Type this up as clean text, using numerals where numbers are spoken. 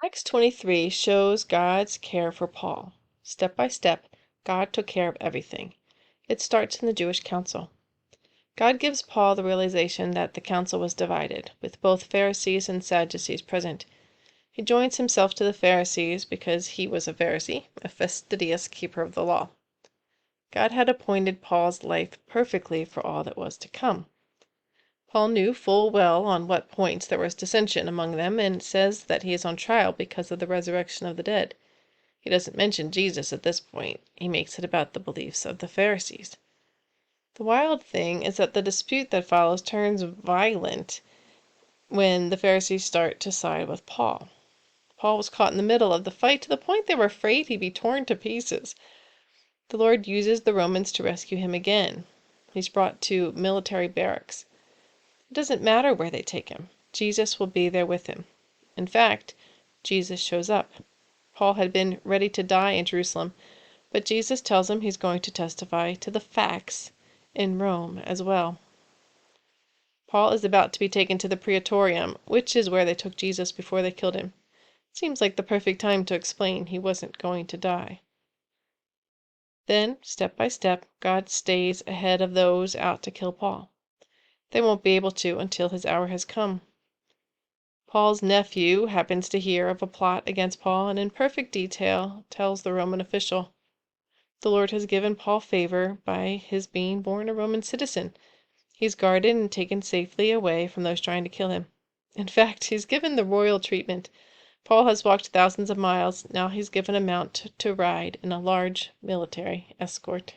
Acts 23 shows God's care for Paul. Step by step, God took care of everything. It starts in the Jewish council. God gives Paul the realization that the council was divided, with both Pharisees and Sadducees present. He joins himself to the Pharisees because he was a Pharisee, a fastidious keeper of the law. God had appointed Paul's life perfectly for all that was to come. Paul knew full well on what points there was dissension among them, and says that he is on trial because of the resurrection of the dead. He doesn't mention Jesus at this point. He makes it about the beliefs of the Pharisees. The wild thing is that the dispute that follows turns violent when the Pharisees start to side with Paul. Paul was caught in the middle of the fight to the point they were afraid he'd be torn to pieces. The Lord uses the Romans to rescue him again. He's brought to military barracks. It doesn't matter where they take him. Jesus will be there with him. In fact, Jesus shows up. Paul had been ready to die in Jerusalem, but Jesus tells him he's going to testify to the facts in Rome as well. Paul is about to be taken to the Praetorium, which is where they took Jesus before they killed him. Seems like the perfect time to explain he wasn't going to die. Then, step by step, God stays ahead of those out to kill Paul. They won't be able to until his hour has come. Paul's nephew happens to hear of a plot against Paul and in perfect detail tells the Roman official. The Lord has given Paul favor by his being born a Roman citizen. He's guarded and taken safely away from those trying to kill him. In fact, he's given the royal treatment. Paul has walked thousands of miles. Now he's given a mount to ride in a large military escort.